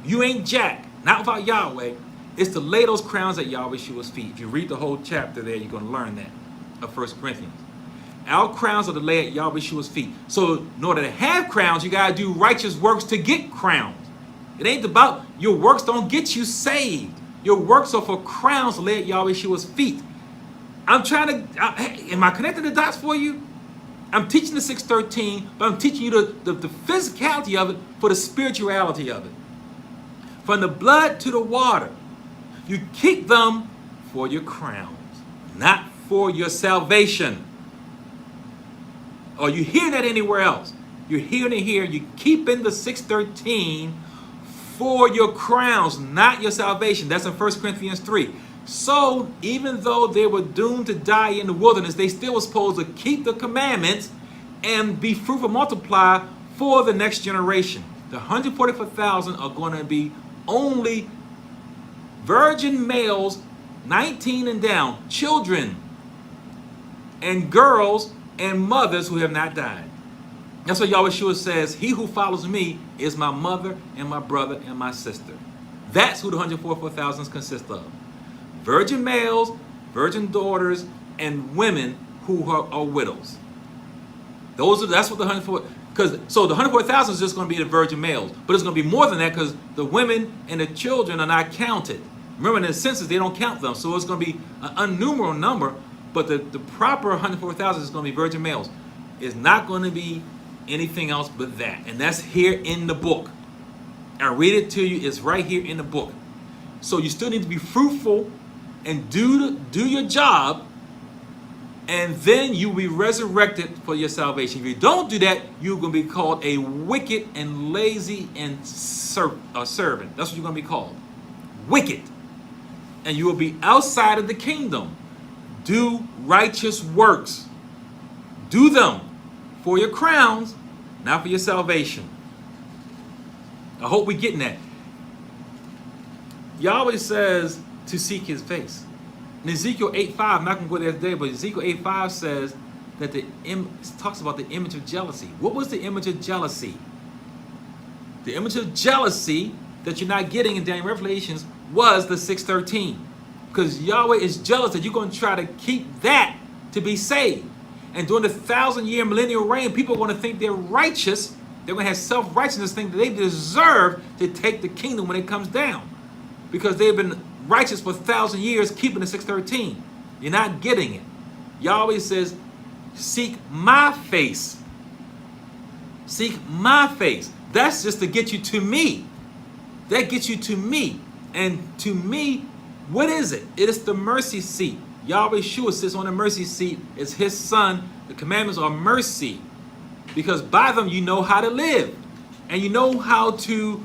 You ain't jack. Not without Yahweh. It's to lay those crowns at Yahweh Shua's feet. If you read the whole chapter there, you're going to learn that of 1 Corinthians. Our crowns are to lay at Yahweh Shua's feet. So in order to have crowns, you got to do righteous works to get crowns. It ain't about your works don't get you saved. Your works are for crowns to lay at Yahweh Shua's feet. I'm trying to, am I connecting the dots for you? I'm teaching the 613, but I'm teaching you the physicality of it for the spirituality of it. From the blood to the water, you keep them for your crowns, not for your salvation. Or you hear that anywhere else? You're hearing it here. You're keeping the 613 for your crowns, not your salvation. That's in 1 Corinthians 3. So even though they were doomed to die in the wilderness, they still were supposed to keep the commandments and be fruitful, multiply for the next generation. The 144,000 are going to be only virgin males, 19 and down, children and girls and mothers who have not died. That's what Yahweh Shua says, he who follows me is my mother and my brother and my sister. That's who the 144,000 consist of. Virgin males, virgin daughters, and women who are widows. That's what the 144,000, so the 144,000 is just going to be the virgin males, but it's going to be more than that because the women and the children are not counted. Remember, in the census they don't count them, so it's going to be an unnumbered number. But the proper 104,000 is going to be virgin males. It's not going to be anything else but that. And that's here in the book. I read it to you. It's right here in the book. So you still need to be fruitful and do your job. And then you'll be resurrected for your salvation. If you don't do that, you're going to be called a wicked and lazy and servant. That's what you're going to be called. Wicked. And you will be outside of the kingdom. Do righteous works. Do them for your crowns, not for your salvation. I hope we're getting that. Yahweh says to seek his face. In Ezekiel 8:5, I'm not going to go there today, but Ezekiel 8:5 says that it talks about the image of jealousy. What was the image of jealousy? The image of jealousy that you're not getting in Daniel Revelations was the 613. Because Yahweh is jealous that you're going to try to keep that to be saved. And during the 1,000-year millennial reign, people are going to think they're righteous. They're going to have self-righteousness, think that they deserve to take the kingdom when it comes down. Because they've been righteous for 1,000 years, keeping the 613. You're not getting it. Yahweh says, seek my face. Seek my face. That's just to get you to me. That gets you to me. And to me, what is it? It is the mercy seat. Yahweh Shua sits on the mercy seat. It's his son. The commandments are mercy. Because by them you know how to live. And you know how to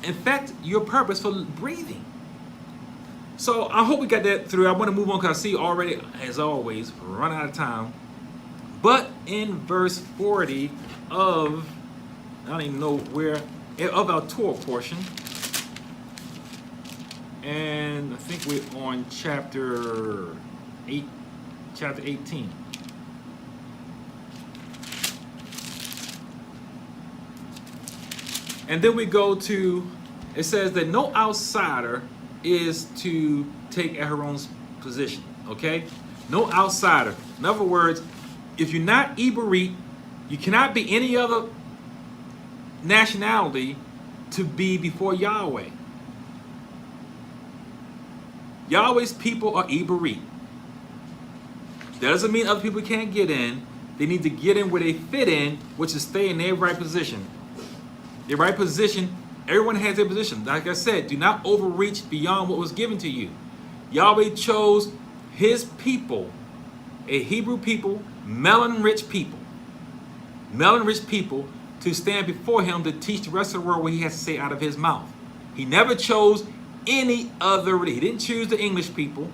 infect your purpose for breathing. So I hope we got that through. I want to move on because I see already, as always, run out of time. But in verse 40 of, I don't even know where, of our Torah portion, and I think we're on chapter 18. And then we go to, it says that no outsider is to take Aaron's position, okay? No outsider. In other words, if you're not Iberit, you cannot be any other nationality to be before Yahweh. Yahweh's people are Iberit. That doesn't mean other people can't get in. They need to get in where they fit in, which is stay in their right position. Their right position, everyone has their position. Like I said, do not overreach beyond what was given to you. Yahweh chose his people, a Hebrew people, melanin-rich people, to stand before him to teach the rest of the world what he has to say out of his mouth. He never chose any other religion. He didn't choose the English people.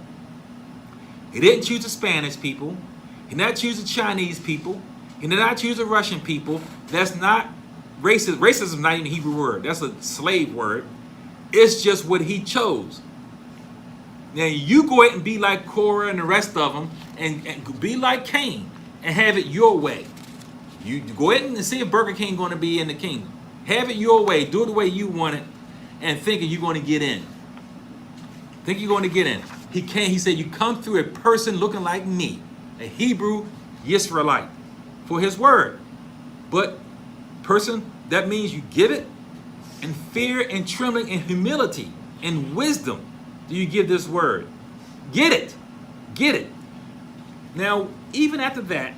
He didn't choose the Spanish people. He did not choose the Chinese people. He did not choose the Russian people. That's not racist. Racism is not even a Hebrew word. That's a slave word. It's just what he chose. Now you go ahead and be like Korah and the rest of them, and be like Cain and have it your way. You go ahead and see if Burger King going to be in the kingdom. Have it your way. Do it the way you want it, and thinking you're going to get in. Think you're going to get in. He can't. He said, you come through a person looking like me, a Hebrew Yisraelite, for his word. But person, that means you give it in fear and trembling and humility and wisdom. Do you give this word? Get it. Get it. Now, even after that,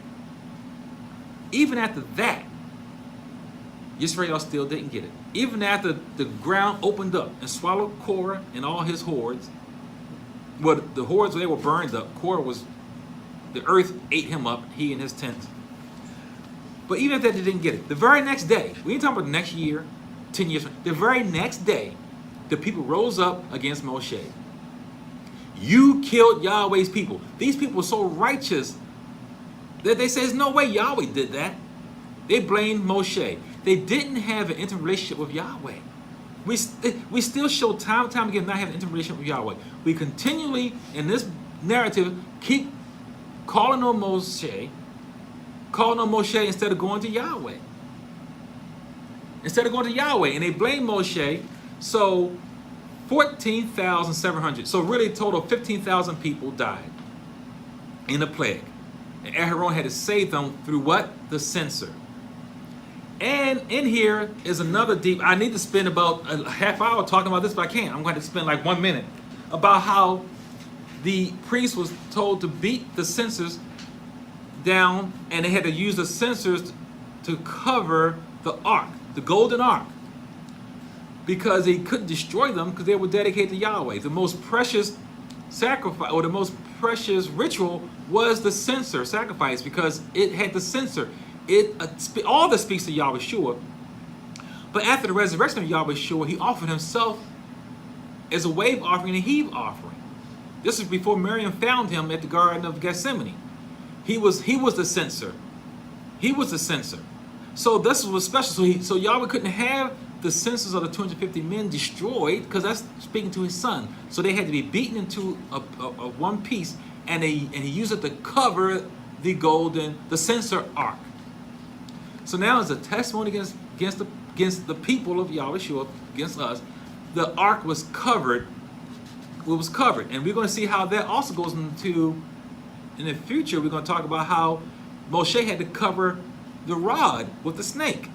Yisrael still didn't get it. Even after the ground opened up and swallowed Korah and all his hordes, well, the hordes, they were burned up. Korah the earth ate him up, he and his tents. But even if they didn't get it, the very next day, we ain't talking about the next year, 10 years, the very next day, the people rose up against Moshe. You killed Yahweh's people. These people were so righteous that they say, there's no way Yahweh did that. They blamed Moshe. They didn't have an intimate relationship with Yahweh. We still show time and time again not having an intimate relationship with Yahweh. We continually, in this narrative, keep calling on Moshe instead of going to Yahweh. Instead of going to Yahweh. And they blame Moshe. So 14,700. So really total 15,000 people died in the plague. And Aaron had to save them through what? The censer. And in here is another deep, I need to spend about a half hour talking about this, but I can't. I'm going to spend like 1 minute about how the priest was told to beat the censers down, and they had to use the censers to cover the ark, the golden ark, because they couldn't destroy them because they were dedicated to Yahweh. The most precious sacrifice, or the most precious ritual, was the censer sacrifice, because it had the censer. All that speaks to Yahweh Shua. But after the resurrection of Yahweh Shua, he offered himself as a wave offering and a heave offering. This is before Miriam found him at the Garden of Gethsemane. He was the censer. He was the censer. So this was special. So Yahweh couldn't have the censers of the 250 men destroyed, because that's speaking to his son. So they had to be beaten into a one piece, and he used it to cover the censer ark. So now, as a testimony against the people of Yahweh Shua, against us, the ark was covered. It was covered, and we're going to see how that also goes into, in the future, we're going to talk about how Moshe had to cover the rod with the snake.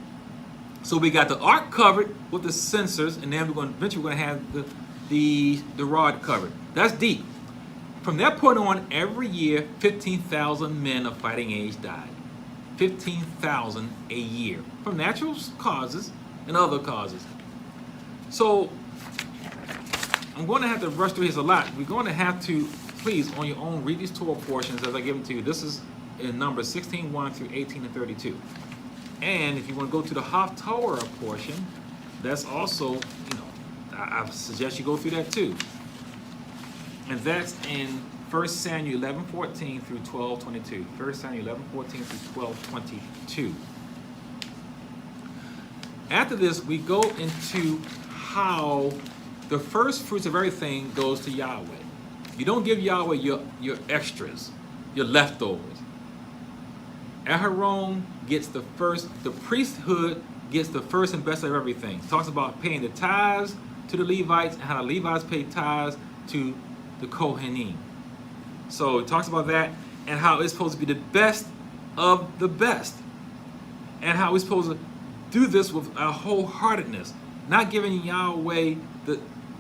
So we got the ark covered with the censers, and then eventually we're going to have the rod covered. That's deep. From that point on, every year, 15,000 men of fighting age died. 15,000 a year from natural causes and other causes. So I'm going to have to rush through this a lot. We're going to have to, please, on your own, read these Torah portions as I give them to you. This is in Numbers 16:1 through 18 and 32. And if you want to go to the Haftorah portion, that's also, I suggest you go through that too. And that's in 1 Samuel 11:14 through 12:22. 1 Samuel 11:14 through 12:22. After this, we go into how the first fruits of everything goes to Yahweh. You don't give Yahweh your extras, your leftovers. Aaron gets the priesthood gets the first and best of everything. It talks about paying the tithes to the Levites and how the Levites pay tithes to the Kohanim. So it talks about that and how it's supposed to be the best of the best. And how we're supposed to do this with a wholeheartedness, not giving Yahweh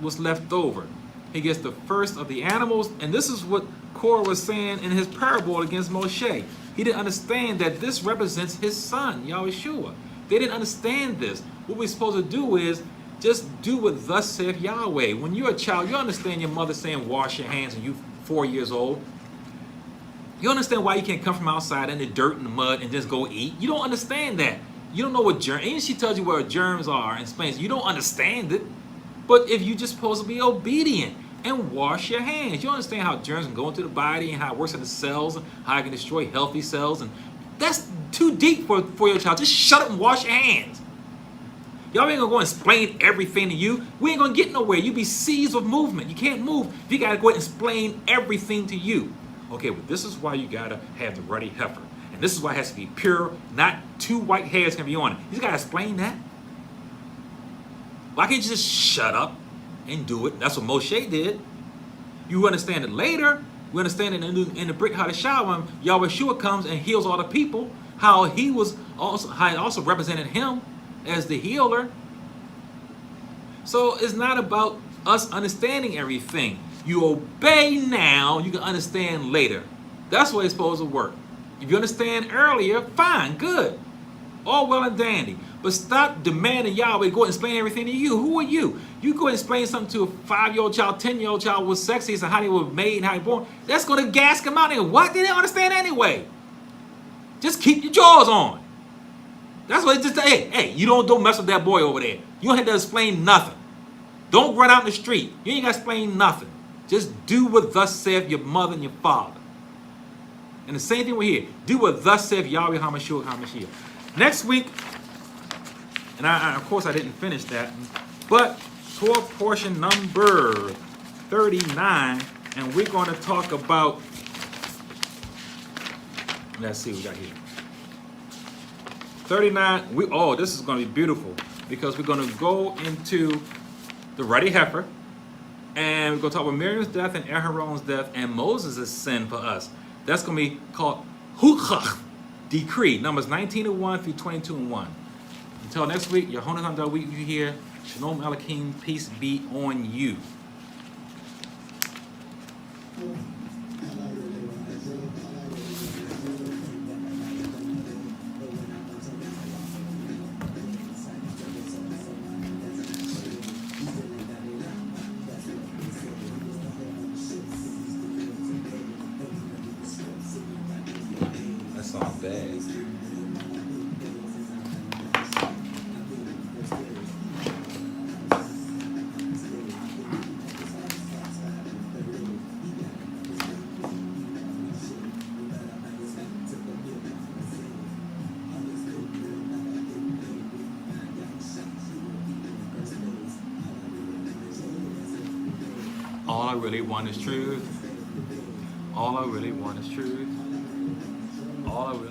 what's left over. He gets the first of the animals, and this is what Korah was saying in his parable against Moshe. He didn't understand that this represents his son, Yahushua. They didn't understand this. What we're supposed to do is just do what thus saith Yahweh. When you're a child, you understand your mother saying wash your hands when you're 4 years old. You understand why you can't come from outside in the dirt and the mud and just go eat. You don't understand that. You don't know what germs, even she tells you where germs are and explains, you don't understand it. But if you're just supposed to be obedient and wash your hands, you understand how germs can go into the body and how it works in the cells and how it can destroy healthy cells. And that's too deep for your child. Just shut up and wash your hands. Y'all ain't gonna go and explain everything to you. We ain't gonna get nowhere. You be seized with movement. You can't move. You gotta go and explain everything to you. Okay, well, this is why you gotta have the ruddy heifer. And this is why it has to be pure, not 2 white hairs can be on it. You just gotta explain that. Why can't you just shut up and do it? That's what Moshe did. You understand it later. We understand it in the Brit Hadashah when Yahushua comes and heals all the people, how it also represented him as the healer. So it's not about us understanding everything. You obey now, you can understand later. That's what it's supposed to work. If you understand earlier, fine, good. All well and dandy. But stop demanding Yahweh go and explain everything to you. Who are you? You go and explain something to a 5-year-old child, 10-year-old child was sexy and how they were made and how they were born. That's going to gas them out. And what? They didn't understand anyway. Just keep your jaws on. That's what it just, hey, you don't mess with that boy over there. You don't have to explain nothing. Don't run out in the street. You ain't got to explain nothing. Just do what thus saith your mother and your father. And the same thing we're here. Do what thus saith Yahweh HaMashiach. Next week, and of course I didn't finish that, but Torah portion number 39, and we're going to talk about, let's see what we got here. 39, this is going to be beautiful because we're going to go into the ruddy heifer, and we're going to talk about Miriam's death and Aharon's death and Moses' sin for us. That's going to be called Huchach, decree, Numbers 19:1 through 22:1. Until next week, Yehonathon Dawit, you here. Shalom Elohim, peace be on you. That's all bad. All I really want is truth. All I really want is truth. All I really